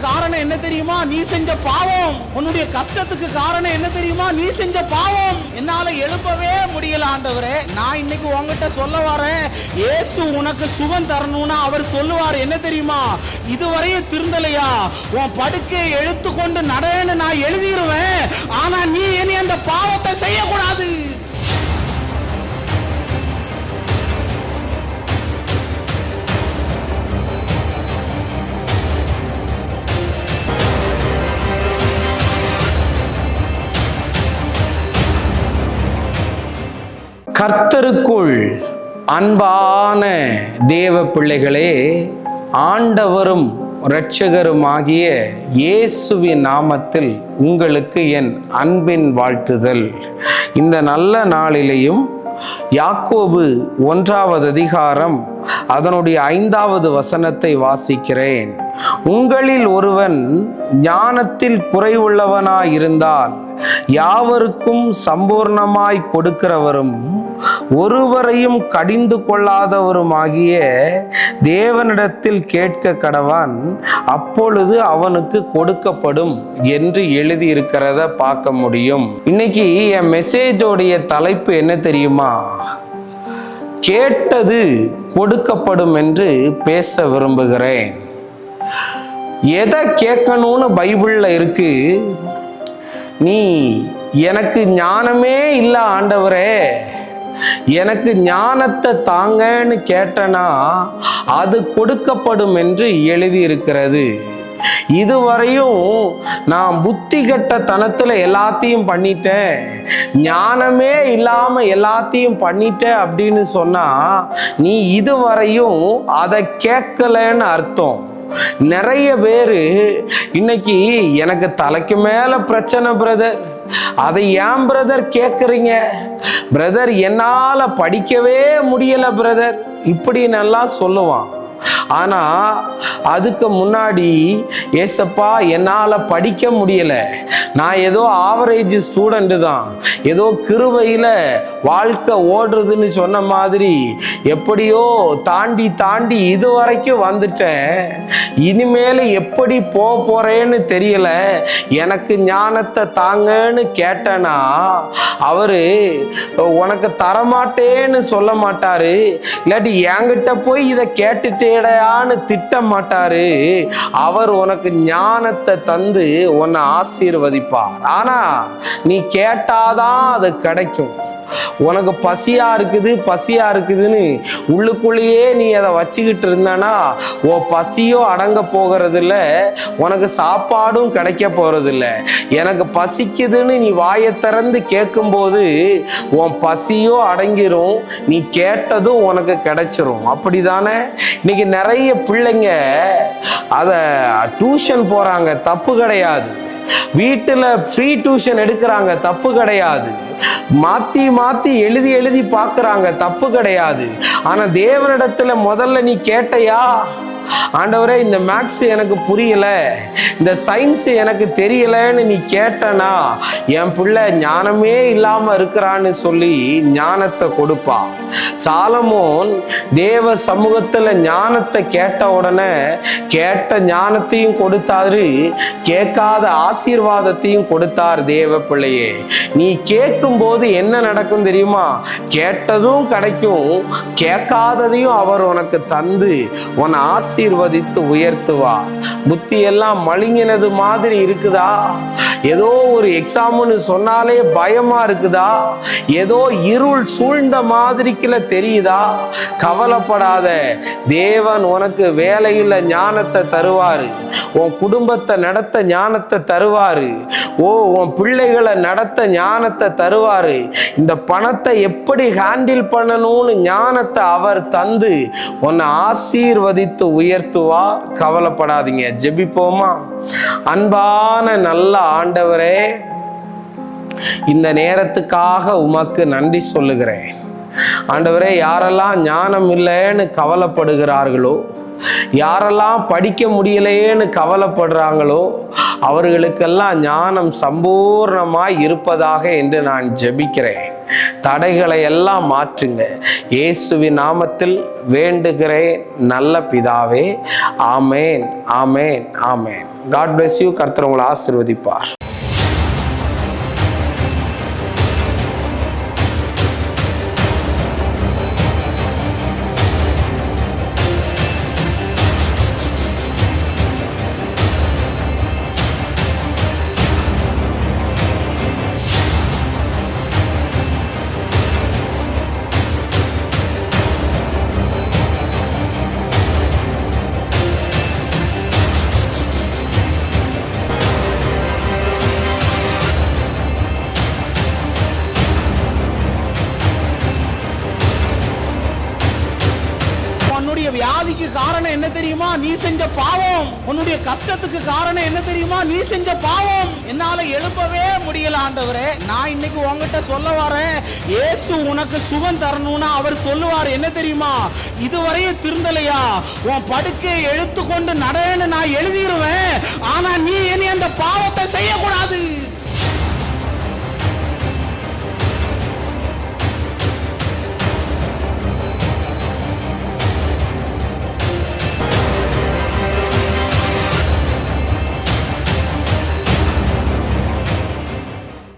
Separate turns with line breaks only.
காரணம் என்ன தெரியுமா? நீ செஞ்ச பாவம். உன்னுடைய கஷ்டத்துக்கு காரணம் என்ன தெரியுமா? நீ செஞ்ச பாவம். என்னால எழுப்பவே முடியல ஆண்டவரே. நான் இன்னைக்கு உங்ககிட்ட சொல்ல வரேன், இயேசு உனக்கு சுகம் தரணும்னா அவர் சொல்லுவார் என்ன தெரியுமா? இதுவரையும் திருந்தலையா? உன் படுக்கையை எடுத்துக்கொண்டு நடன்னு நான் எழுதிடுவேன். ஆனா நீ இனி அந்த பாவத்தை செய்யக்கூடாது. கர்த்தருக்குள் அன்பான தேவ பிள்ளைகளே, ஆண்டவரும் இரட்சகருமாகிய இயேசுவின் நாமத்தில் உங்களுக்கு என் அன்பின் வாழ்த்துதல். இந்த நல்ல நாளிலேயும் யாக்கோபு 1வது அதிகாரம் அதனுடைய 5வது வசனத்தை வாசிக்கிறேன். உங்களில் ஒருவன் ஞானத்தில் குறைவுள்ளவனாயிருந்தால் யாவருக்கும் சம்பூர்ணமாய் கொடுக்கிறவரும் ஒருவரையும் கடிந்து கொள்ளாதவருமாகிய தேவனிடத்தில் கேட்க கடவான், அப்பொழுது அவனுக்கு கொடுக்கப்படும் என்று எழுதியிருக்கிறத பார்க்க முடியும். இன்னைக்கு என் மெசேஜோடைய தலைப்பு என்ன தெரியுமா? கேட்டது கொடுக்கப்படும் என்று பேச விரும்புகிறேன். எதை கேட்கணும்னு பைபிள்ல இருக்கு? நீ எனக்கு ஞானமே இல்லை ஆண்டவரே, எனக்கு ஞானத்தை தாங்கன்னு கேட்டனா அது கொடுக்கப்படும் என்று எழுதி இருக்கிறது. இதுவரையும் நான் புத்தி கெட்ட தனத்துல எல்லாத்தையும் பண்ணிட்டேன், ஞானமே இல்லாம எல்லாத்தையும் பண்ணிட்டேன் அப்படின்னு சொன்னா நீ இதுவரையும் அதை கேட்கலன்னு அர்த்தம். நிறைய பேரு இன்னைக்கு எனக்கு தலைக்கு மேல பிரச்சனை பிரதர், அதை ஏன் பிரதர் கேட்குறீங்க? பிரதர் என்னால படிக்கவே முடியல பிரதர், இப்படி நல்லா சொல்லுவான். ஆனா அதுக்கு முன்னாடி ஏசப்பா என்னால படிக்க முடியல, நான் ஏதோ ஆவரேஜ் ஸ்டூடெண்ட் தான், ஏதோ கிருபையில வாழ்க்கை ஓடுறதுன்னு சொன்ன மாதிரி எப்படியோ தாண்டி தாண்டி இது வரைக்கும் வந்துட்டேன், இனிமேல எப்படி போறேன்னு தெரியல, எனக்கு ஞானத்தை தாங்கன்னு கேட்டனா அவரு உனக்கு தரமாட்டேன்னு சொல்ல மாட்டாரு, இல்லாட்டி என்கிட்ட போய் இதை கேட்டுட்டேடையான்னு திட்ட மாட்டாரு. அவர் உனக்கு ஞானத்தை தந்து உன்னை ஆசீர்வதிப்பார். ஆனா நீ கேட்டாதான் அது கிடைக்கும். உனக்கு பசியா இருக்குதுன்னு உள்ளுக்குள்ளேயே நீ அதை வச்சுக்கிட்டு இருந்தானா உன் பசியோ அடங்க போகிறது இல்லை, உனக்கு சாப்பாடும் கிடைக்க போறது இல்லை. எனக்கு பசிக்குதுன்னு நீ வாயை திறந்து கேட்கும்போது உன் பசியோ அடங்கிரும், நீ கேட்டதும் உனக்கு கிடைச்சிரும். அப்படிதானே? இன்னைக்கு நிறைய பிள்ளைங்க அதை டியூஷன் போறாங்க, தப்பு கிடையாது. வீட்டுல ஃப்ரீ டியூஷன் எடுக்கிறாங்க, தப்பு கிடையாது. மாத்தி மாத்தி எழுதி பார்க்கறாங்க, தப்பு கிடையாது. ஆனா தேவனிடத்துல முதல்ல நீ கேட்டையா? ஆண்டவரே இந்த மேக்ஸ் எனக்கு புரியல, இந்த சயின்ஸ் எனக்கு தெரியலன்னு நீ கேட்டனா என் பிள்ளை ஞானமே இல்லாம இருக்கிறான்னு சொல்லி ஞானத்தை கொடுப்பா. சாலமோன் தேவ சமூகத்துல ஞானத்தை கேட்ட உடனே கேட்ட ஞானத்தையும் கொடுத்தாரு, கேட்காத ஆசீர்வாதத்தையும் கொடுத்தார். தேவ பிள்ளையே, நீ கேட்கும் போது என்ன நடக்கும் தெரியுமா? கேட்டதும் கிடைக்கும், கேட்காததையும் அவர் உனக்கு தந்து உன் ஆசீர்வதித்து உயர்த்துவார். புத்தி எல்லாம் மழுங்கினது மாதிரி இருக்குதா? ஏதோ ஒரு எக்ஸாம்னு சொன்னாலே பயமா இருக்குதா? ஏதோ இருள் சூழ்ந்த மாதிரிக்குள்ள தெரியுதா? கவலைப்படாத, தேவன் உனக்கு வேலையில் ஞானத்தை தருவாரு, உன் குடும்பத்தை நடத்த ஞானத்தை தருவாரு, உன் பிள்ளைகளை நடத்த ஞானத்தை தருவாரு, இந்த பணத்தை எப்படி ஹேண்டில் பண்ணணும்னு ஞானத்தை அவர் தந்து உன்னை ஆசீர்வதித்து உயர்த்துவார். கவலைப்படாதீங்க. ஜெபிப்போமா? அன்பான நல்ல ஆண்டவரே, இந்த நேரத்துக்காக உமக்கு நன்றி சொல்லுகிறேன். ஆண்டவரே, யாரெல்லாம் ஞானம் இல்லைன்னு கவலைப்படுகிறார்களோ,
யாரெல்லாம் படிக்க முடியலையேன்னு கவலைப்படுறாங்களோ அவர்களுக்கெல்லாம் ஞானம் சம்பூர்ணமாய் இருப்பதாக என்று நான் ஜெபிக்கிறேன். தடைகளை எல்லாம் மாற்றுங்க. இயேசுவின் நாமத்தில் வேண்டுகிறேன் நல்ல பிதாவே. ஆமேன், ஆமேன், ஆமேன். God bless you. கர்த்தர் உங்களை ஆசீர்வதிப்பார்.
உன்னுடைய வியாதிக்கு காரணம் என்ன தெரியுமா? நீ செஞ்ச பாவம். உன்னுடைய கஷ்டத்துக்கு காரணம் என்ன தெரியுமா? நீ செஞ்ச பாவம். என்னால எழுப்பவே முடியல ஆண்டவரே. நான் இன்னைக்கு உங்ககிட்ட சொல்ல வரேன், இயேசு உனக்கு சுகம் தரணும்னா அவர் சொல்லுவார் என்ன தெரியுமா? இதுவரையும் திருந்தலையா? உன் படுக்கை எடுத்துக்கொண்டு நடன்னு நான் எழுதிடுவேன். ஆனா நீ இனி அந்த பாவத்தை செய்யக்கூடாது.